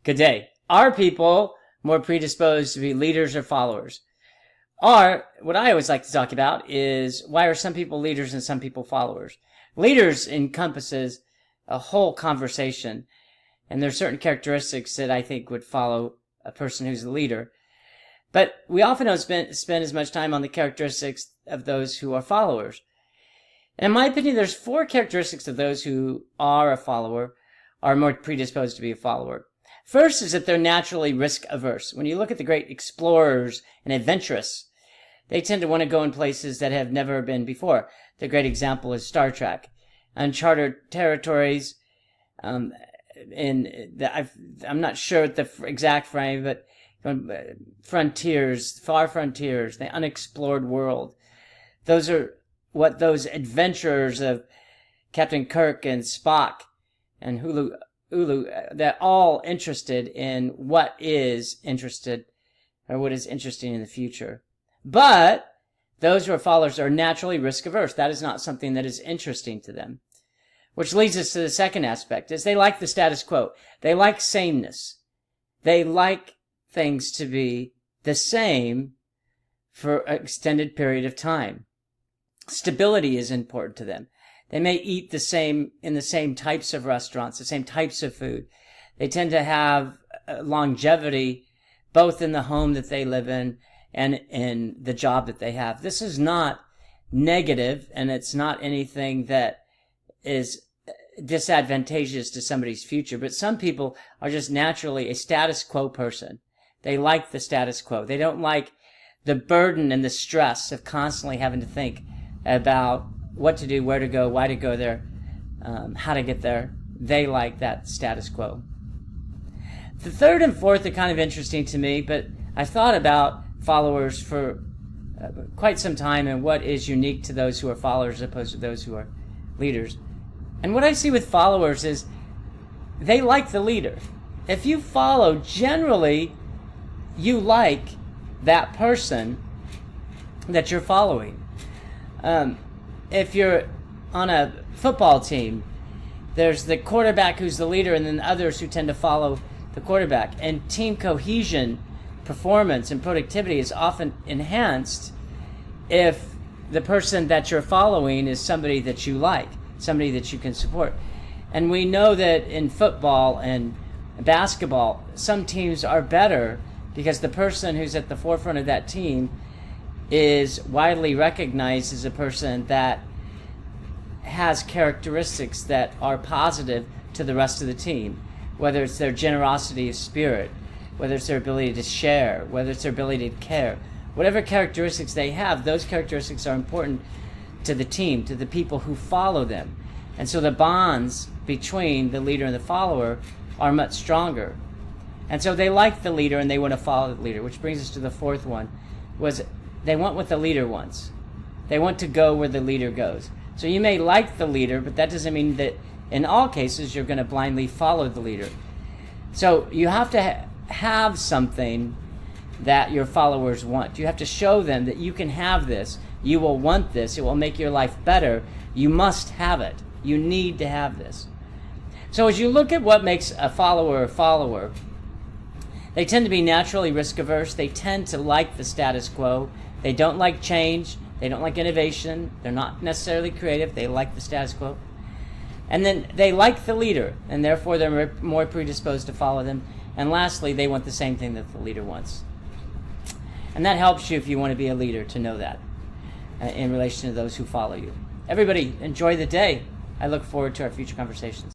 Good day. Are people more predisposed to be leaders or followers? Or, what I always like to talk about is, why are some people leaders and some people followers? Leaders encompasses a whole conversation, and there are certain characteristics that I think would follow a person who's a leader. But we often don't spend as much time on the characteristics of those who are followers. And in my opinion, there's 4 characteristics of those who are a follower, are more predisposed to be a follower. First is that they're naturally risk averse. When you look at the great explorers and adventurous, they tend to want to go in places that have never been before. The great example is Star Trek. Uncharted territories, I'm not sure what the exact frame, but frontiers, far frontiers, the unexplored world. Those are what those adventurers of Captain Kirk and Spock and Ulu, they're all interested in what is interesting in the future. But those who are followers are naturally risk averse. That is not something that is interesting to them. Which leads us to the second aspect, is they like the status quo. They like sameness. They like things to be the same for an extended period of time. Stability is important to them. They may eat in the same types of restaurants, the same types of food. They tend to have longevity both in the home that they live in and in the job that they have. This is not negative, and it's not anything that is disadvantageous to somebody's future, but some people are just naturally a status quo person. They like the status quo. They don't like the burden and the stress of constantly having to think about what to do, where to go, why to go there, how to get there. They like that status quo. The third and fourth are kind of interesting to me, but I've thought about followers for quite some time and what is unique to those who are followers as opposed to those who are leaders. And what I see with followers is they like the leader. If you follow, generally, you like that person that you're following. If you're on a football team, there's the quarterback who's the leader and then others who tend to follow the quarterback. And team cohesion, performance, and productivity is often enhanced if the person that you're following is somebody that you like, somebody that you can support. And we know that in football and basketball, some teams are better because the person who's at the forefront of that team is widely recognized as a person that has characteristics that are positive to the rest of the team, whether it's their generosity of spirit, whether it's their ability to share, whether it's their ability to care. Whatever characteristics they have, those characteristics are important to the team, to the people who follow them. And so the bonds between the leader and the follower are much stronger. And so they like the leader and they want to follow the leader, which brings us to the fourth one, was they want what the leader wants. They want to go where the leader goes. So you may like the leader, but that doesn't mean that in all cases you're going to blindly follow the leader. So you have to have something that your followers want. You have to show them that you can have this. You will want this. It will make your life better. You must have it. You need to have this. So as you look at what makes a follower, they tend to be naturally risk averse. They tend to like the status quo. They don't like change. They don't like innovation. They're not necessarily creative. They like the status quo. And then they like the leader, and therefore they're more predisposed to follow them. And lastly, they want the same thing that the leader wants. And that helps you if you want to be a leader to know that in relation to those who follow you. Everybody, enjoy the day. I look forward to our future conversations.